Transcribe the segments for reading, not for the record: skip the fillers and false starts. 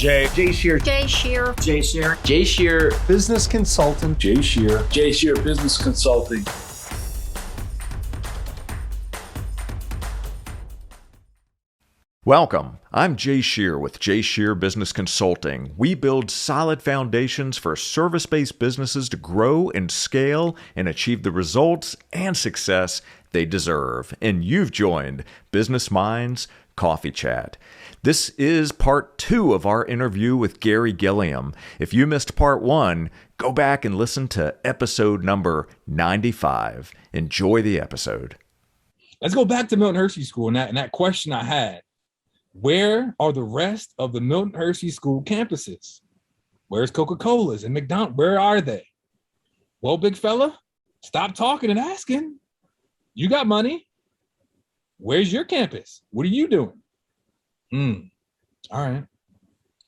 Jay Shear. Jay Shear. Jay Shear. Jay Shear, business consultant. Jay Shear. Jay Shear Business Consulting. Welcome. I'm Jay Shear with Jay Shear Business Consulting. We build solid foundations for service-based businesses to grow and scale and achieve the results and success they deserve. And you've joined Business Minds Coffee Chat. This is part 2 of our interview with Garry Gilliam. If you missed part 1, go back and listen to episode number 95. Enjoy the episode. Let's go back to Milton Hershey School and that question I had. Where are the rest of the Milton Hershey School campuses? Where's Coca-Cola's and McDonald's? Where are they? Well, big fella, stop talking and asking. You got money. Where's your campus? What are you doing? All right.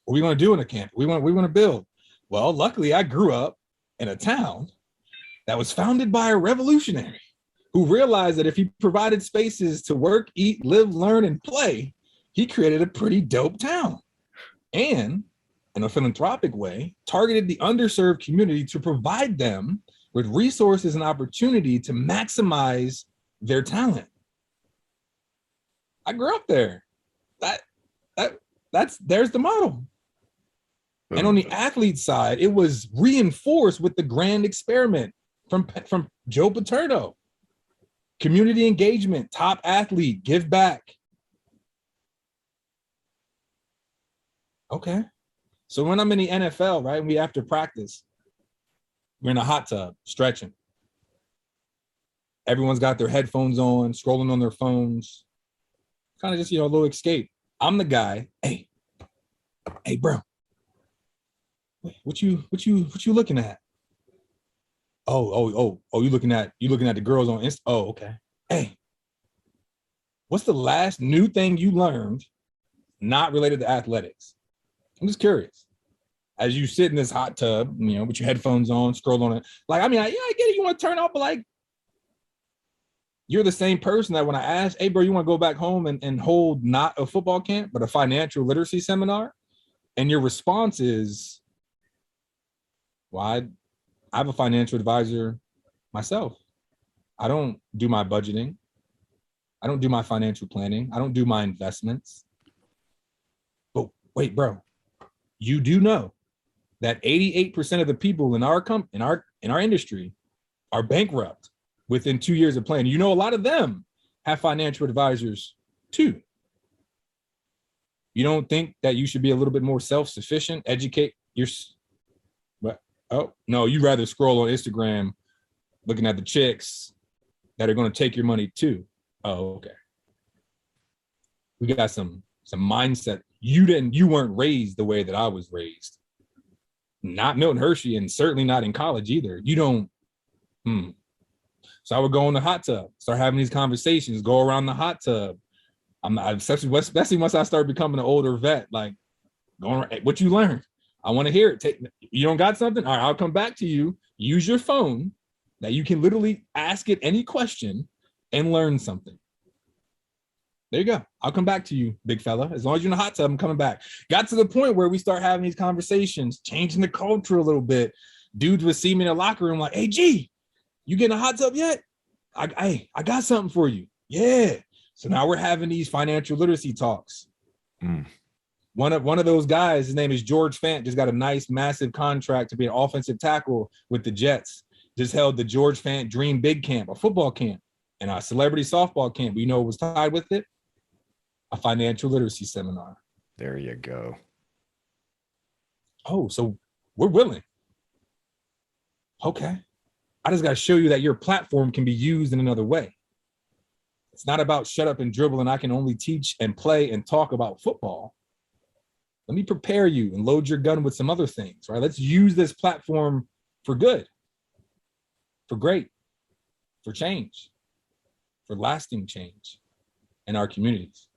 What are we going to do in a camp? We want to build. Well, luckily, I grew up in a town that was founded by a revolutionary who realized that if he provided spaces to work, eat, live, learn, and play, he created a pretty dope town and, in a philanthropic way, targeted the underserved community to provide them with resources and opportunity to maximize their talent. I grew up there. There's the model. And on the athlete side, it was reinforced with the grand experiment from Joe Paterno. Community engagement, top athlete, give back. Okay. So when I'm in the NFL, right, we after practice, we're in a hot tub stretching. Everyone's got their headphones on, scrolling on their phones. Kind of just, a little escape. I'm the guy. Hey, bro. What you looking at? Oh, you looking at the girls on Insta? Oh, okay. Hey, what's the last new thing you learned not related to athletics? I'm just curious. As you sit in this hot tub, with your headphones on, scroll on it. I get it. You want to turn off, but you're the same person that when I ask, hey, bro, you want to go back home and hold not a football camp, but a financial literacy seminar? And your response is, well, I have a financial advisor myself. I don't do my budgeting. I don't do my financial planning. I don't do my investments. But wait, bro, you do know that 88% of the people in our industry are bankrupt within 2 years of playing. A lot of them have financial advisors too. You don't think that you should be a little bit more self-sufficient, educate your, oh, no, you'd rather scroll on Instagram looking at the chicks that are going to take your money too. Oh, okay. We got some mindset. You weren't raised the way that I was raised. Not Milton Hershey, and certainly not in college either. You don't. So I would go in the hot tub, start having these conversations, go around the hot tub. Especially once I started becoming an older vet, going, what you learned? I want to hear it. You don't got something? All right, I'll come back to you. Use your phone that you can literally ask it any question and learn something. There you go. I'll come back to you, big fella. As long as you're in the hot tub, I'm coming back. Got to the point where we start having these conversations, changing the culture a little bit. Dudes would see me in the locker room like, hey, G, you get in a hot tub yet? I got something for you. Yeah. So now we're having these financial literacy talks. One of those guys, his name is George Fant, just got a nice, massive contract to be an offensive tackle with the Jets. Just held the George Fant Dream Big Camp, a football camp, and a celebrity softball camp. You know what was tied with it? A financial literacy seminar. There you go. Oh, so we're willing. Okay. I just got to show you that your platform can be used in another way. It's not about shut up and dribble and I can only teach and play and talk about football. Let me prepare you and load your gun with some other things, right? Let's use this platform for good, for great, for change, for lasting change in our communities.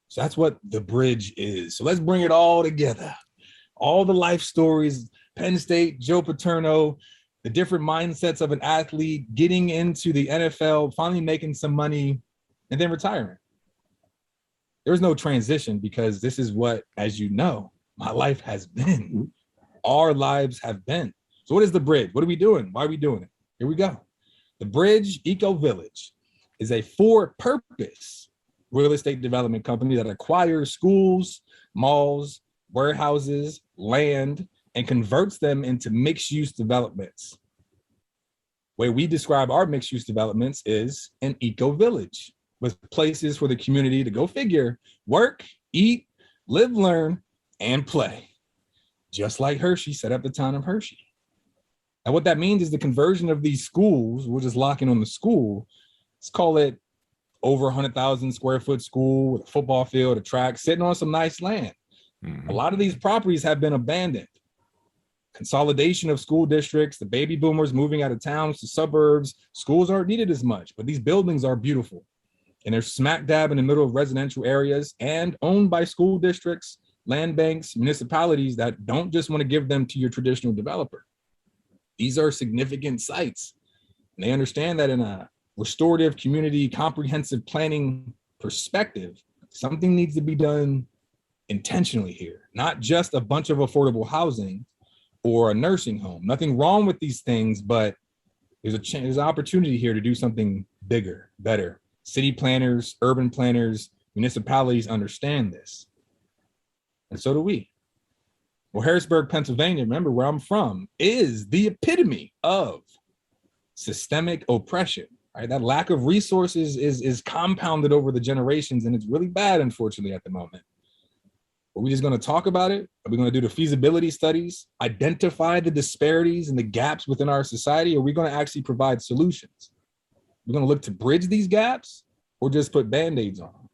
So that's what the bridge is. So let's bring it all together. All the life stories, Penn State, Joe Paterno, the different mindsets of an athlete, getting into the NFL, finally making some money, and then retiring. There's no transition because this is what, as you know, my life has been. Our lives have been. So what is the bridge? What are we doing? Why are we doing it? Here we go. The Bridge Eco Village is a for-purpose real estate development company that acquires schools, malls, warehouses, land, and converts them into mixed-use developments. The way we describe our mixed-use developments is an eco village with places for the community to go figure, work, eat, live, learn, and play. Just like Hershey set up the town of Hershey. And what that means is the conversion of these schools, we're just locking on the school, let's call it over 100,000 square foot school with a football field, a track, sitting on some nice land. Mm-hmm. A lot of these properties have been abandoned. Consolidation of school districts, the baby boomers moving out of towns to suburbs, schools aren't needed as much, but these buildings are beautiful. And they're smack dab in the middle of residential areas and owned by school districts, land banks, municipalities that don't just want to give them to your traditional developer. These are significant sites. And they understand that in a restorative community comprehensive planning perspective, something needs to be done intentionally here, not just a bunch of affordable housing or a nursing home. Nothing wrong with these things, but there's an opportunity here to do something bigger, better. City planners, urban planners, municipalities understand this. And so do we. Well, Harrisburg, Pennsylvania, remember where I'm from, is the epitome of systemic oppression, right? That lack of resources is compounded over the generations, and it's really bad, unfortunately, at the moment. Are we just going to talk about it? Are we going to do the feasibility studies, identify the disparities and the gaps within our society? Or are we going to actually provide solutions? We're going to look to bridge these gaps or just put Band-Aids on them?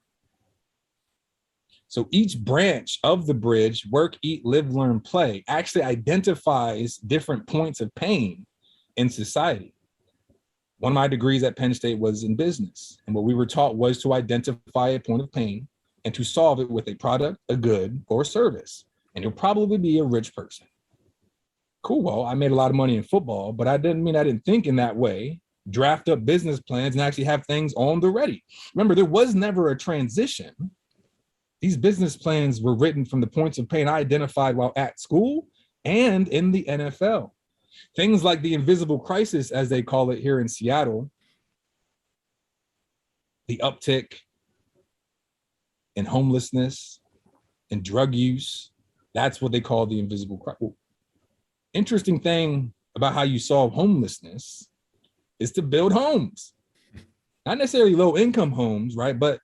So each branch of the bridge, work, eat, live, learn, play, actually identifies different points of pain in society. One of my degrees at Penn State was in business. And what we were taught was to identify a point of pain and to solve it with a product, a good, or a service. And you'll probably be a rich person. Cool, well, I made a lot of money in football, but I didn't mean I didn't think in that way, draft up business plans and actually have things on the ready. Remember, there was never a transition. These business plans were written from the points of pain I identified while at school and in the NFL. Things like the invisible crisis, as they call it here in Seattle, the uptick in homelessness and drug use, that's what they call the invisible crisis. Interesting thing about how you solve homelessness is to build homes. Not necessarily low-income homes, right? But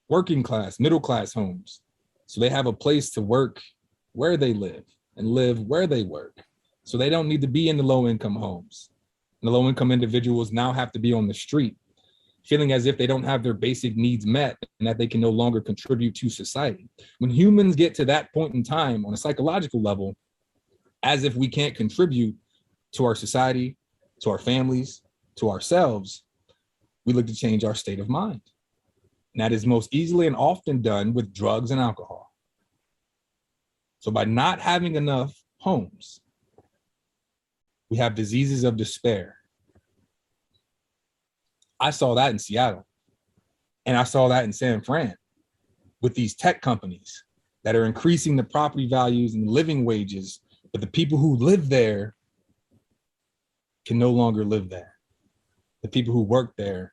working class, middle class homes. So they have a place to work where they live and live where they work. So they don't need to be in the low-income homes. And the low-income individuals now have to be on the street, feeling as if they don't have their basic needs met and that they can no longer contribute to society. When humans get to that point in time on a psychological level, as if we can't contribute to our society, to our families, to ourselves, we look to change our state of mind. And that is most easily and often done with drugs and alcohol. So by not having enough homes, we have diseases of despair. I saw that in Seattle, and I saw that in San Fran with these tech companies that are increasing the property values and living wages, but the people who live there can no longer live there. The people who work there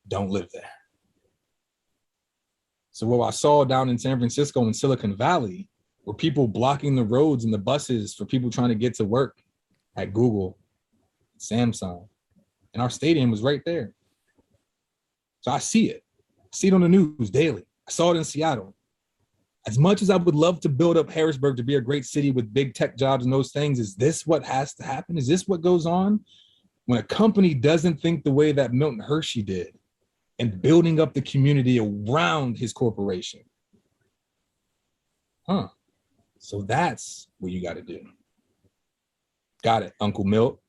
don't live there. So what I saw down in San Francisco and Silicon Valley were people blocking the roads and the buses for people trying to get to work at Google, Samsung, and our stadium was right there. So I see it. I see it on the news daily. I saw it in Seattle. As much as I would love to build up Harrisburg to be a great city with big tech jobs and those things, is this what has to happen? Is this what goes on? When a company doesn't think the way that Milton Hershey did and building up the community around his corporation. So that's what you got to do. Got it, Uncle Milt.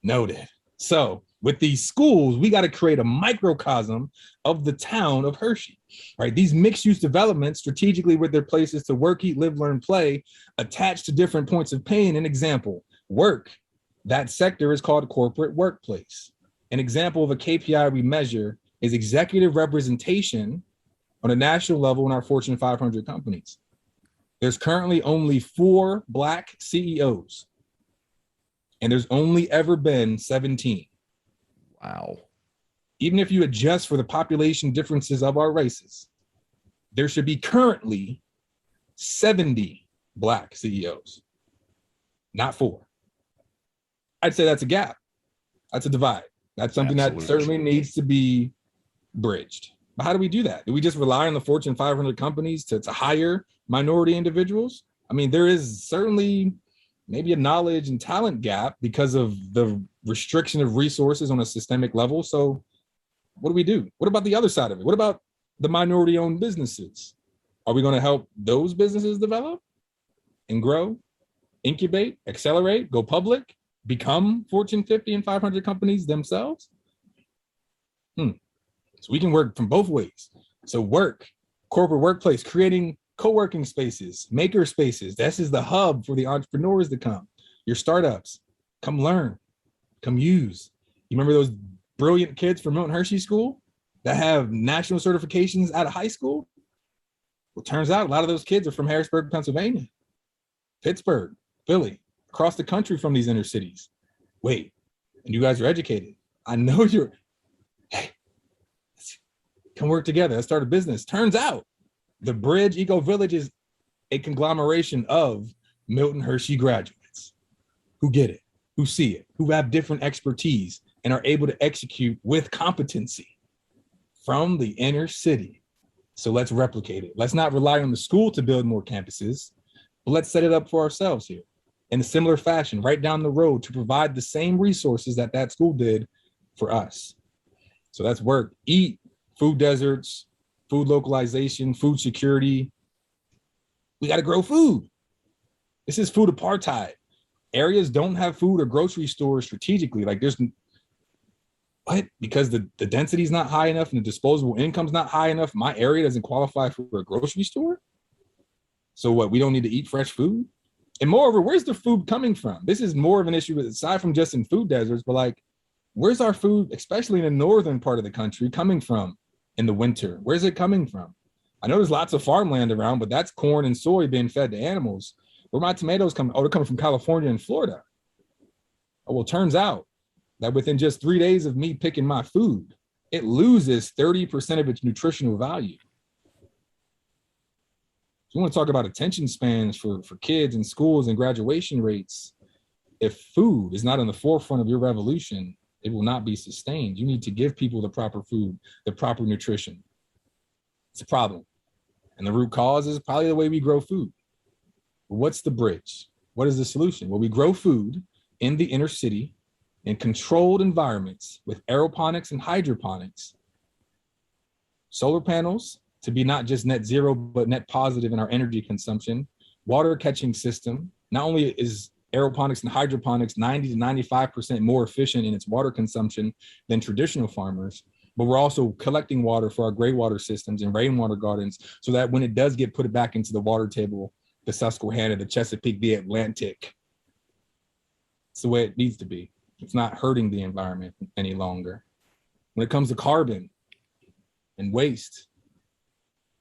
Noted. So with these schools, we got to create a microcosm of the town of Hershey, right? These mixed-use developments strategically with their places to work, eat, live, learn, play, attached to different points of pain. An example, work. That sector is called corporate workplace. An example of a KPI we measure is executive representation On a national level, in our Fortune 500 companies, there's currently only 4 Black CEOs, and there's only ever been 17. Wow. Even if you adjust for the population differences of our races, there should be currently 70 Black CEOs, not 4. I'd say that's a gap. That's a divide. That's something that certainly needs to be bridged. But how do we do that? Do we just rely on the Fortune 500 companies to hire minority individuals? I mean, there is certainly maybe a knowledge and talent gap because of the restriction of resources on a systemic level. So what do we do? What about the other side of it? What about the minority-owned businesses? Are we going to help those businesses develop and grow, incubate, accelerate, go public, become Fortune 50 and 500 companies themselves? So we can work from both ways. So work, corporate workplace, creating co-working spaces, maker spaces. This is the hub for the entrepreneurs to come. Your startups, come learn, come use. You remember those brilliant kids from Milton Hershey School that have national certifications out of high school? Well, turns out a lot of those kids are from Harrisburg, Pennsylvania, Pittsburgh, Philly, across the country from these inner cities. Wait, and you guys are educated. I know you're, hey, come work together. Let's start a business. Turns out the Bridge Eco Village is a conglomeration of Milton Hershey graduates who get it, who see it, who have different expertise and are able to execute with competency from the inner city. So let's replicate it. Let's not rely on the school to build more campuses, but let's set it up for ourselves here in a similar fashion, right down the road, to provide the same resources that that school did for us. So that's work, eat, food deserts, food localization, food security. We got to grow food. This is food apartheid. Areas don't have food or grocery stores strategically. Like there's, what? Because the density is not high enough and the disposable income's not high enough, my area doesn't qualify for a grocery store? So what, we don't need to eat fresh food? And moreover, where's the food coming from? This is more of an issue aside from just in food deserts, but like, where's our food, especially in the northern part of the country, coming from in the winter? Where's it coming from? I know there's lots of farmland around, but that's corn and soy being fed to animals. Where my tomatoes come? Oh, they're coming from California and Florida. Oh, well, turns out that within just 3 days of me picking my food, it loses 30% of its nutritional value. So we want to talk about attention spans for kids in schools and graduation rates. If food is not on the forefront of your revolution, it will not be sustained. You need to give people the proper food, the proper nutrition. It's a problem. And the root cause is probably the way we grow food. What's the bridge? What is the solution? Well, we grow food in the inner city in controlled environments with aeroponics and hydroponics, solar panels to be not just net zero, but net positive in our energy consumption, water catching system. Not only is aeroponics and hydroponics 90 to 95% more efficient in its water consumption than traditional farmers, but we're also collecting water for our gray water systems and rainwater gardens so that when it does get put back into the water table, the Susquehanna, the Chesapeake, the Atlantic, it's the way it needs to be. It's not hurting the environment any longer. When it comes to carbon and waste,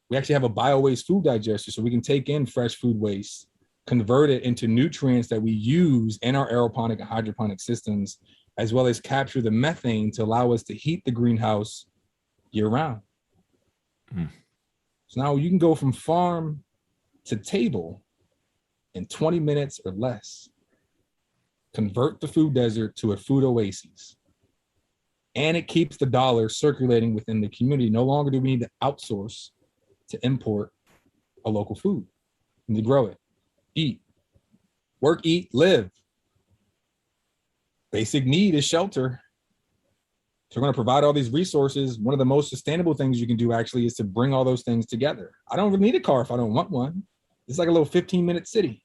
we actually have a bio-waste food digester, so we can take in fresh food waste, convert it into nutrients that we use in our aeroponic and hydroponic systems, as well as capture the methane to allow us to heat the greenhouse year round. So now you can go from farm to table in 20 minutes or less. Convert the food desert to a food oasis. And it keeps the dollar circulating within the community. No longer do we need to outsource to import a local food. We need to grow it, eat, work, eat, live. Basic need is shelter. So we're going to provide all these resources. One of the most sustainable things you can do actually is to bring all those things together. I don't really need a car if I don't want one. It's like a little 15-minute city.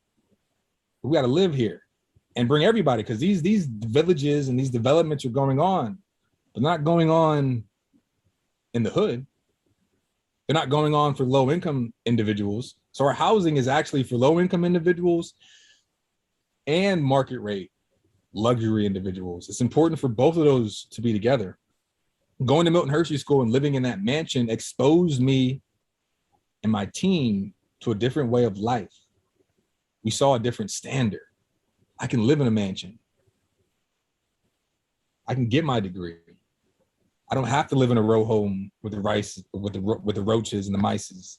We got to live here and bring everybody, because these villages and these developments are going on. They're not going on in the hood. They're not going on for low-income individuals. So our housing is actually for low-income individuals and market rate luxury individuals. It's important for both of those to be together. Going to Milton Hershey School and living in that mansion exposed me and my team to a different way of life. We saw a different standard. I can live in a mansion. I can get my degree. I don't have to live in a row home with the rice, with the roaches and the mices.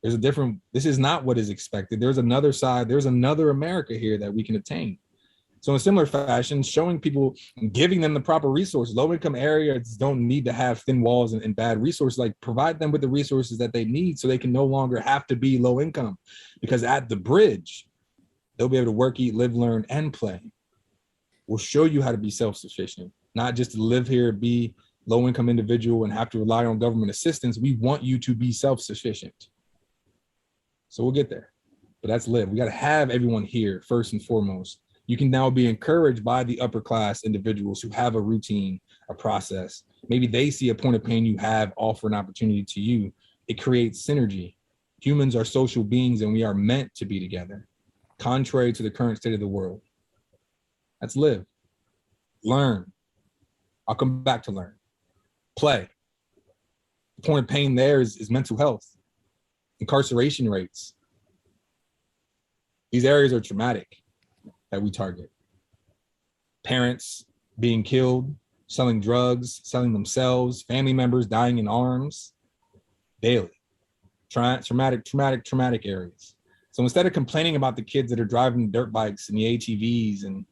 There's a different, this is not what is expected. There's another side, there's another America here that we can attain. So in a similar fashion, showing people, giving them the proper resources. Low-income areas don't need to have thin walls and bad resources. Like, provide them with the resources that they need so they can no longer have to be low income. Because at the bridge, they'll be able to work, eat, live, learn, and play. We'll show you how to be self-sufficient, not just to live here, be low-income individual and have to rely on government assistance. We want you to be self-sufficient. So we'll get there, but that's live. We got to have everyone here first and foremost. You can now be encouraged by the upper class individuals who have a routine, a process. Maybe they see a point of pain you have, offer an opportunity to you. It creates synergy. Humans are social beings and we are meant to be together, contrary to the current state of the world. That's live. Learn. I'll come back to learn. Play. The point of pain there is mental health, incarceration rates. These areas are traumatic that we target. Parents being killed, selling drugs, selling themselves, family members dying in arms daily. Traumatic areas. So instead of complaining about the kids that are driving dirt bikes and the ATVs and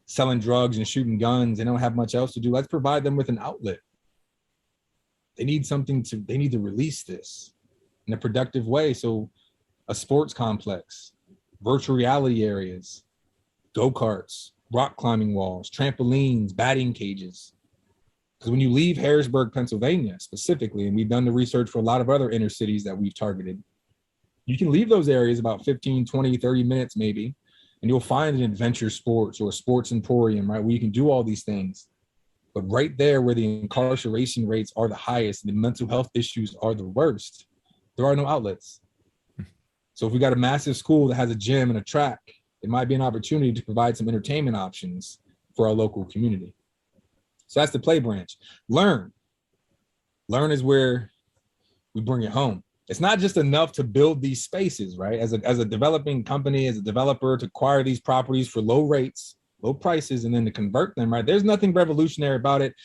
selling drugs and shooting guns, they don't have much else to do. Let's provide them with an outlet. They need to release this in a productive way. So a sports complex, virtual reality areas, go-karts, rock climbing walls, trampolines, batting cages. Because when you leave Harrisburg, Pennsylvania specifically, and we've done the research for a lot of other inner cities that we've targeted, you can leave those areas about 15, 20, 30 minutes maybe, and you'll find an adventure sports or a sports emporium, right, where you can do all these things. But right there where the incarceration rates are the highest and the mental health issues are the worst, there are no outlets. So if we got a massive school that has a gym and a track, it might be an opportunity to provide some entertainment options for our local community. So that's the play branch. Learn. Learn is where we bring it home. It's not just enough to build these spaces, right? As a developing company, as a developer, to acquire these properties for low rates, low prices, and then to convert them, right? There's nothing revolutionary about it.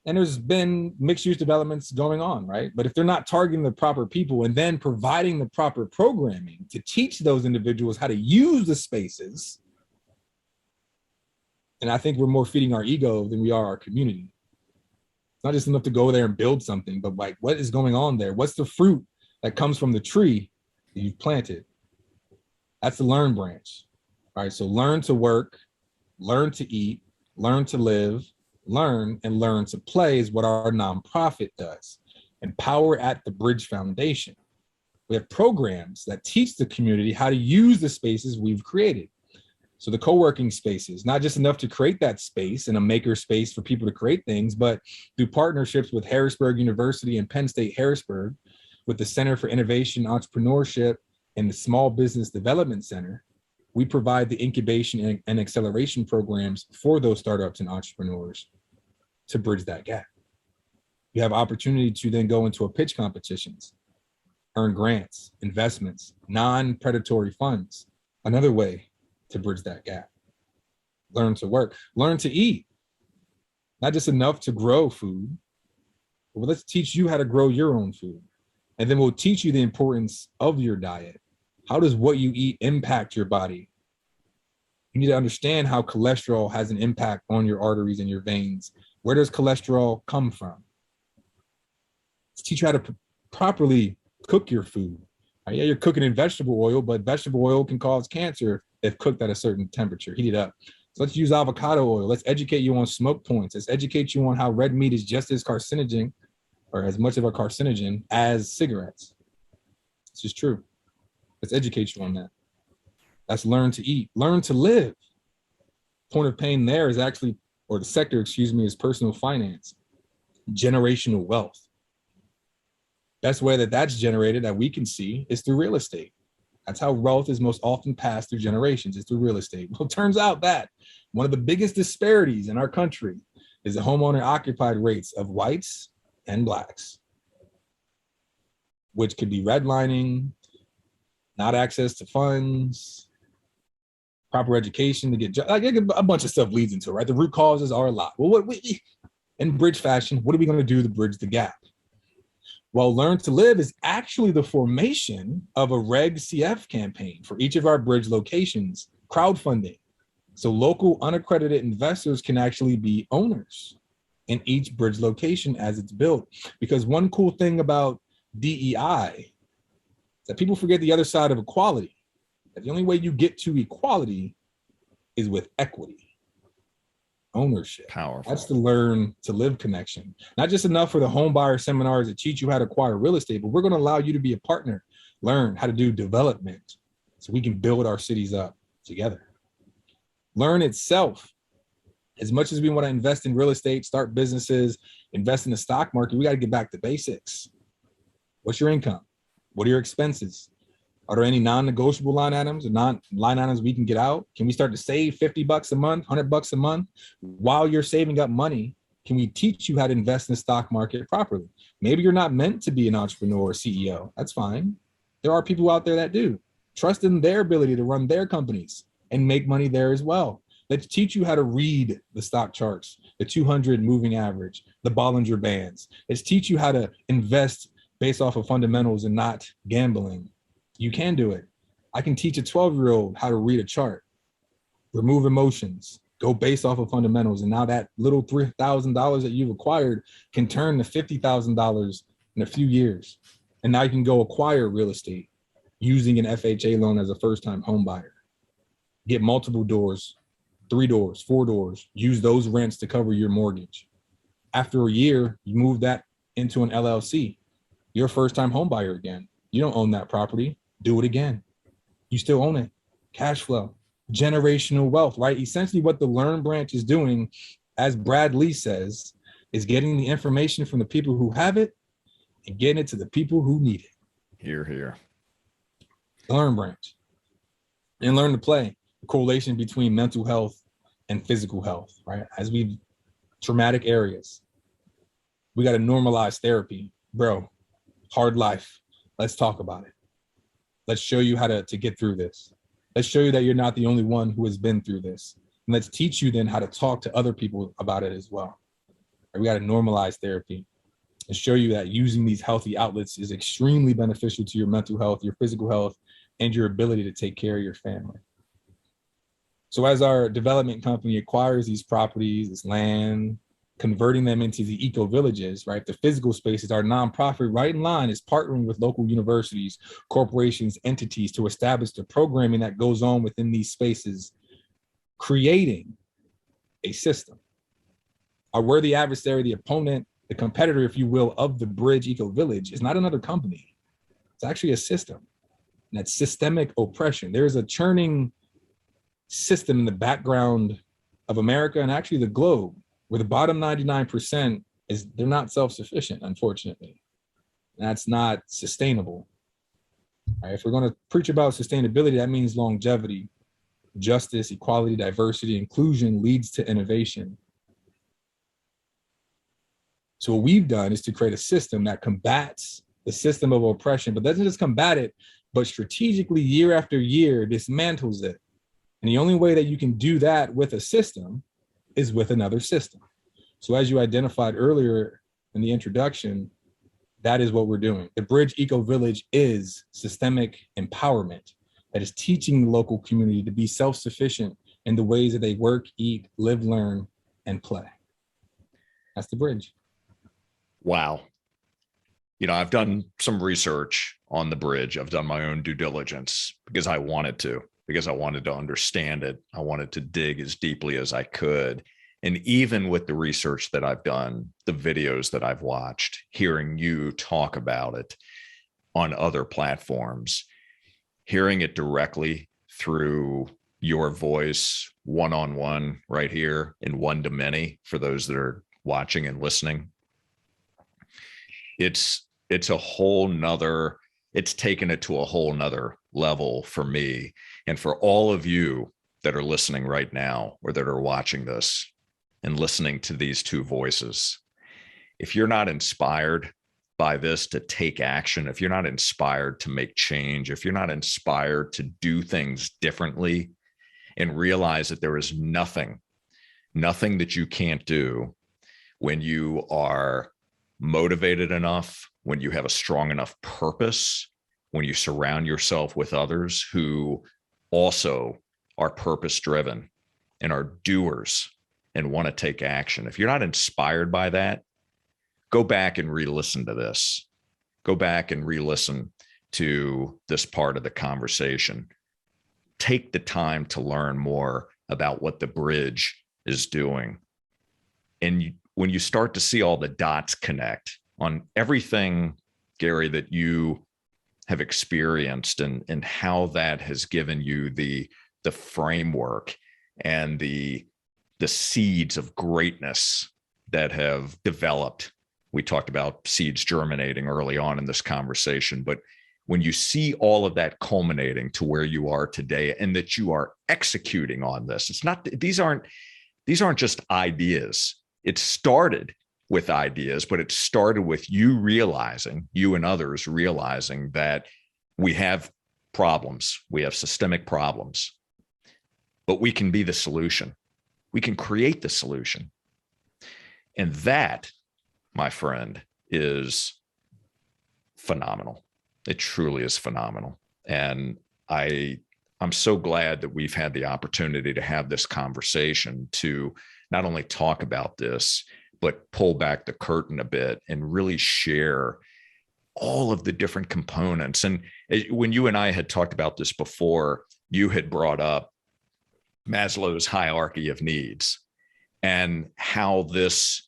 And there's been mixed use developments going on, right? But if they're not targeting the proper people and then providing the proper programming to teach those individuals how to use the spaces, and I think we're more feeding our ego than we are our community. It's not just enough to go there and build something, but like, what is going on there? What's the fruit that comes from the tree that you've planted? That's the learn branch. All right, so learn to work, learn to eat, learn to live, learn and learn to play is what our nonprofit does. Empower at the Bridge Foundation. We have programs that teach the community how to use the spaces we've created. So the co-working spaces, not just enough to create that space and a maker space for people to create things, but through partnerships with Harrisburg University and Penn State Harrisburg, with the Center for Innovation, Entrepreneurship, and the Small Business Development Center, we provide the incubation and acceleration programs for those startups and entrepreneurs to bridge that gap. You have opportunity to then go into a pitch competitions, earn grants, investments, non-predatory funds, another way to bridge that gap. Learn to work, learn to eat, not just enough to grow food, but let's teach you how to grow your own food. And then we'll teach you the importance of your diet. How does what you eat impact your body? You need to understand how cholesterol has an impact on your arteries and your veins. Where does cholesterol come from? Let's teach you how to properly cook your food. Yeah, you're cooking in vegetable oil, but vegetable oil can cause cancer if cooked at a certain temperature, heat it up. So let's use avocado oil. Let's educate you on smoke points. Let's educate you on how red meat is just as carcinogen or as much of a carcinogen as cigarettes. This is true. Let's educate you on that. That's learn to eat, learn to live. Point of pain there is actually, or the sector, excuse me, is personal finance, generational wealth. Best way that that's generated that we can see is through real estate. That's how wealth is most often passed through generations, is through real estate. Well, it turns out that one of the biggest disparities in our country is the homeowner occupied rates of whites and blacks. which could be redlining, not access to funds, proper education to get like a bunch of stuff leads into it, right? The root causes are a lot. Well, in bridge fashion, what are we going to do to bridge the gap? Well, Learn to Live is actually the formation of a Reg CF campaign for each of our bridge locations, crowdfunding. So local unaccredited investors can actually be owners in each bridge location as it's built. Because one cool thing about DEI is that people forget the other side of equality. That the only way you get to equality is with equity, ownership. Powerful. That's the Learn to Live connection. Not just enough for the home buyer seminars that teach you how to acquire real estate, but we're going to allow you to be a partner, learn how to do development so we can build our cities up together. Learn itself. As much as we want to invest in real estate, start businesses, invest in the stock market, we got to get back to basics. What's your income? What are your expenses? Are there any non-negotiable line items or non-line items we can get out? Can we start to save $50 a month, $100 a month? While you're saving up money, can we teach you how to invest in the stock market properly? Maybe you're not meant to be an entrepreneur or CEO. That's fine. There are people out there that do. Trust in their ability to run their companies and make money there as well. Let's teach you how to read the stock charts, the 200 moving average, the Bollinger Bands. Let's teach you how to invest based off of fundamentals and not gambling. You can do it. I can teach a 12-year-old how to read a chart, remove emotions, go based off of fundamentals. And now that little $3,000 that you've acquired can turn to $50,000 in a few years. And now you can go acquire real estate using an FHA loan as a first-time home buyer. Get multiple doors, 3 doors, 4 doors, use those rents to cover your mortgage. After a year, you move that into an LLC. You're a first-time home buyer again. You don't own that property. Do it again. You still own it. Cash flow, generational wealth, right? Essentially what the Learn branch is doing, as Brad Lee says, is getting the information from the people who have it and getting it to the people who need it. Hear, hear. Learn branch. And Learn to Play, the correlation between mental health and physical health, right? As we traumatic areas, we got to normalize therapy. Bro, hard life. Let's talk about it. Let's show you how to get through this. Let's show you that you're not the only one who has been through this. And let's teach you then how to talk to other people about it as well. We got to normalize therapy and show you that using these healthy outlets is extremely beneficial to your mental health, your physical health, and your ability to take care of your family. So as our development company acquires these properties, this land, converting them into the eco villages, right? The physical spaces, our nonprofit right in line is partnering with local universities, corporations, entities to establish the programming that goes on within these spaces, creating a system. Our worthy adversary, the opponent, the competitor, if you will, of the Bridge Eco Village is not another company. It's actually a system. And that's systemic oppression. There's a churning system in the background of America and actually the globe, where the bottom 99% is they're not self-sufficient, unfortunately. That's not sustainable. Right? If we're going to preach about sustainability, that means longevity, justice, equality, diversity, inclusion leads to innovation. So what we've done is to create a system that combats the system of oppression, but doesn't just combat it, but strategically year after year dismantles it. And the only way that you can do that with a system is with another system. So as you identified earlier in the introduction, that is what we're doing. The Bridge Eco Village is systemic empowerment that is teaching the local community to be self-sufficient in the ways that they work, eat, live, learn, and play. That's the bridge. Wow. You know, I've done some research on the bridge. I've done my own due diligence because I wanted to understand it. I wanted to dig as deeply as I could. And even with the research that I've done, the videos that I've watched, hearing you talk about it on other platforms, hearing it directly through your voice, one-on-one right here in one to many for those that are watching and listening, it's a whole nother, it's taken it to a whole nother level for me. And for all of you that are listening right now or that are watching this and listening to these two voices, if you're not inspired by this to take action, if you're not inspired to make change, if you're not inspired to do things differently and realize that there is nothing that you can't do when you are motivated enough, when you have a strong enough purpose, when you surround yourself with others who also are purpose driven and are doers and want to take action. If you're not inspired by that, go back and re-listen to this. Go back and re-listen to this part of the conversation. Take the time to learn more about what the bridge is doing. And when you start to see all the dots connect on everything, Garry, that you have experienced and how that has given you the framework and the seeds of greatness that have developed. We talked about seeds germinating early on in this conversation, but when you see all of that culminating to where you are today and that you are executing on this, it's not, these aren't just ideas. It started with ideas, but it started with you and others realizing that we have problems, we have systemic problems, but we can be the solution. We can create the solution. And that, my friend, is phenomenal. It truly is phenomenal. And I'm so glad that we've had the opportunity to have this conversation to not only talk about this, but pull back the curtain a bit and really share all of the different components. And when you and I had talked about this before, you had brought up Maslow's hierarchy of needs and how this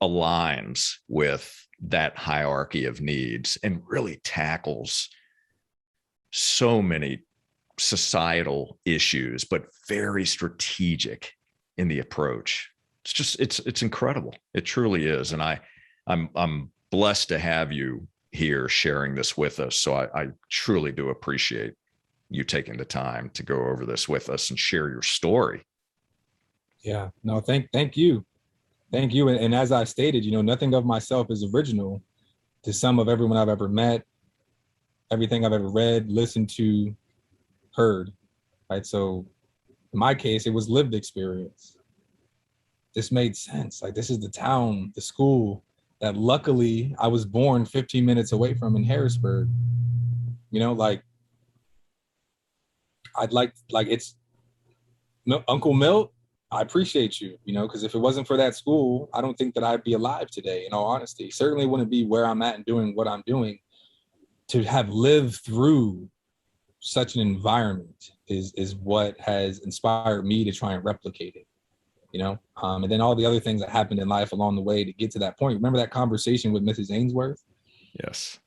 aligns with that hierarchy of needs and really tackles so many societal issues, but very strategic in the approach. It's just, it's incredible. It truly is. And I'm blessed to have you here sharing this with us. So I truly do appreciate you taking the time to go over this with us and share your story. Yeah, no, thank you. Thank you. And as I stated, nothing of myself is original to some of everyone I've ever met, everything I've ever read, listened to, heard, right? So in my case, it was lived experience. This made sense. Like, this is the town, the school that luckily I was born 15 minutes away from in Harrisburg. It's Uncle Milt, I appreciate you, because if it wasn't for that school, I don't think that I'd be alive today, in all honesty. Certainly wouldn't be where I'm at and doing what I'm doing. To have lived through such an environment is what has inspired me to try and replicate it, and then all the other things that happened in life along the way to get to that point. Remember that conversation with Mrs. Ainsworth? Yes.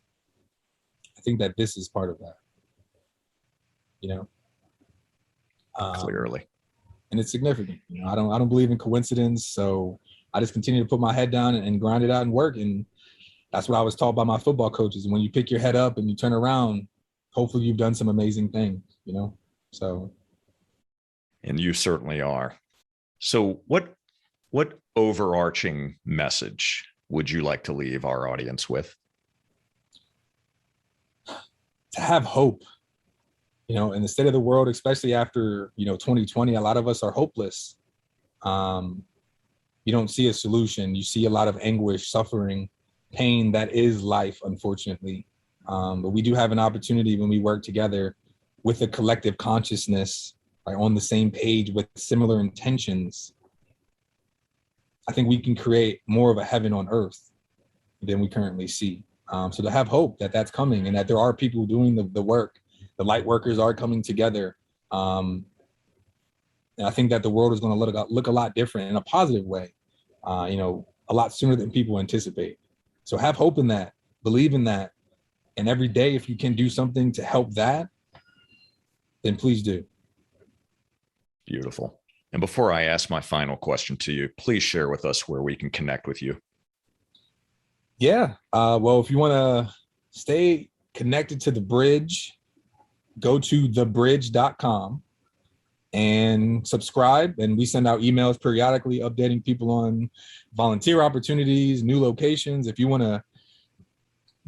I think that this is part of that, Clearly. And it's significant. I don't believe in coincidence. So I just continue to put my head down and grind it out and work. And that's what I was taught by my football coaches. When you pick your head up and you turn around, hopefully you've done some amazing things, so. And you certainly are. So what overarching message would you like to leave our audience with? To have hope. In the state of the world, especially after, 2020, a lot of us are hopeless. You don't see a solution. You see a lot of anguish, suffering, pain. That is life, unfortunately. But we do have an opportunity when we work together with a collective consciousness, right, on the same page with similar intentions. I think we can create more of a heaven on earth than we currently see. So to have hope that that's coming and that there are people doing the work. The light workers are coming together. And I think that the world is going to look a lot different in a positive way, a lot sooner than people anticipate. So have hope in that, believe in that. And every day, if you can do something to help that, then please do. Beautiful. And before I ask my final question to you, please share with us where we can connect with you. Yeah. Well, if you want to stay connected to the bridge, go to thebridge.com. and subscribe. And we send out emails periodically updating people on volunteer opportunities, new locations. If you want to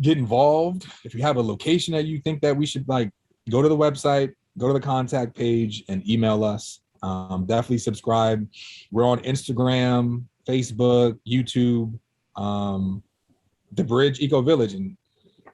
get involved, if you have a location that you think that we should like, go to the website, go to the contact page and email us. Definitely subscribe. We're on Instagram, Facebook, YouTube, The Bridge Eco Village. And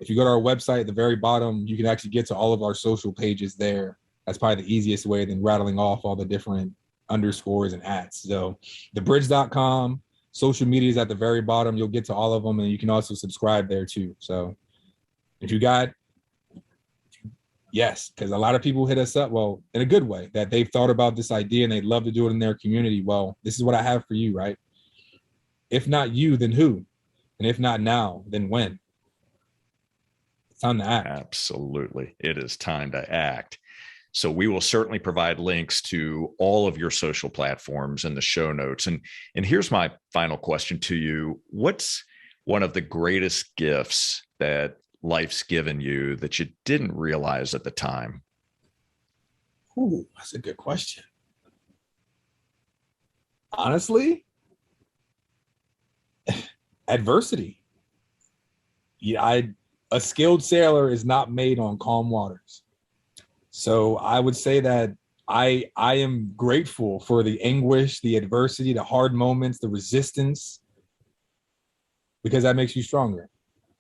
if you go to our website at the very bottom, you can actually get to all of our social pages there. That's probably the easiest way than rattling off all the different underscores and ats. So thebridge.com, social media is at the very bottom. You'll get to all of them, and you can also subscribe there too. So if you got, yes, because a lot of people hit us up, well, in a good way, that they've thought about this idea and they'd love to do it in their community. Well, this is what I have for you, right? If not you, then who? And if not now, then when? It's time to act. Absolutely. It is time to act. So we will certainly provide links to all of your social platforms in the show notes. And here's my final question to you. What's one of the greatest gifts that life's given you that you didn't realize at the time? Ooh, that's a good question. Honestly, adversity. Yeah, a skilled sailor is not made on calm waters. So I would say that I am grateful for the anguish, the adversity, the hard moments, the resistance, because that makes you stronger.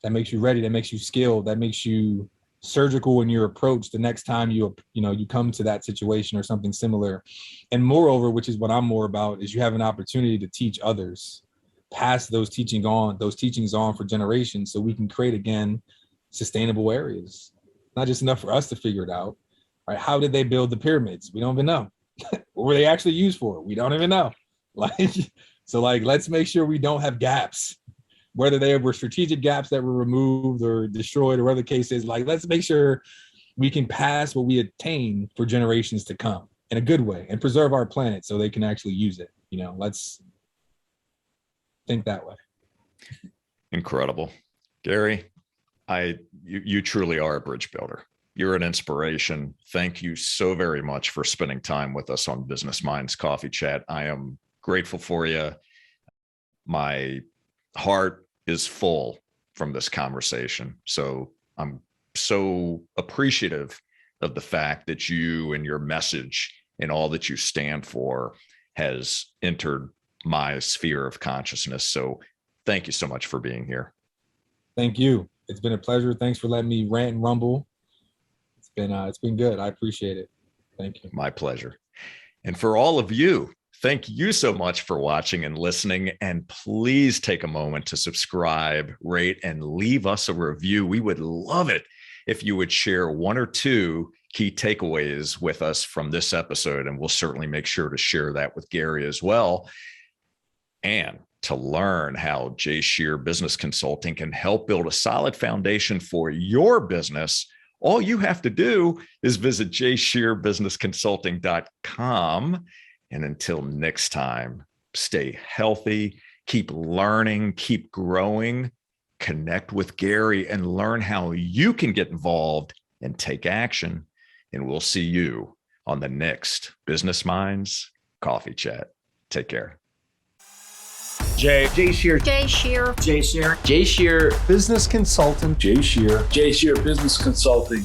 That makes you ready. That makes you skilled. That makes you surgical in your approach the next time you come to that situation or something similar. And moreover, which is what I'm more about, is you have an opportunity to teach others, pass those teachings on for generations, so we can create again sustainable areas. Not just enough for us to figure it out. Right? How did they build the pyramids? We don't even know. What were they actually used for? We don't even know. Let's make sure we don't have gaps, whether they were strategic gaps that were removed or destroyed or whatever the case is. Like, let's make sure we can pass what we attain for generations to come in a good way and preserve our planet so they can actually use it. Let's think that way. Incredible. Garry, you truly are a bridge builder. You're an inspiration. Thank you so very much for spending time with us on Business Minds Coffee Chat. I am grateful for you. My heart is full from this conversation. So I'm so appreciative of the fact that you and your message and all that you stand for has entered my sphere of consciousness. So thank you so much for being here. Thank you. It's been a pleasure. Thanks for letting me rant and rumble. It's been good. I appreciate it. Thank you. My pleasure. And for all of you, thank you so much for watching and listening. And please take a moment to subscribe, rate, and leave us a review. We would love it if you would share one or two key takeaways with us from this episode. And we'll certainly make sure to share that with Garry as well. And to learn how Jay Shear Business Consulting can help build a solid foundation for your business, all you have to do is visit jayshearbusinessconsulting.com. And until next time, stay healthy, keep learning, keep growing, connect with Garry and learn how you can get involved and take action. And we'll see you on the next Business Minds Coffee Chat. Take care. Jay Shear Jay Shear Business Consultant. Jay Shear Business Consulting.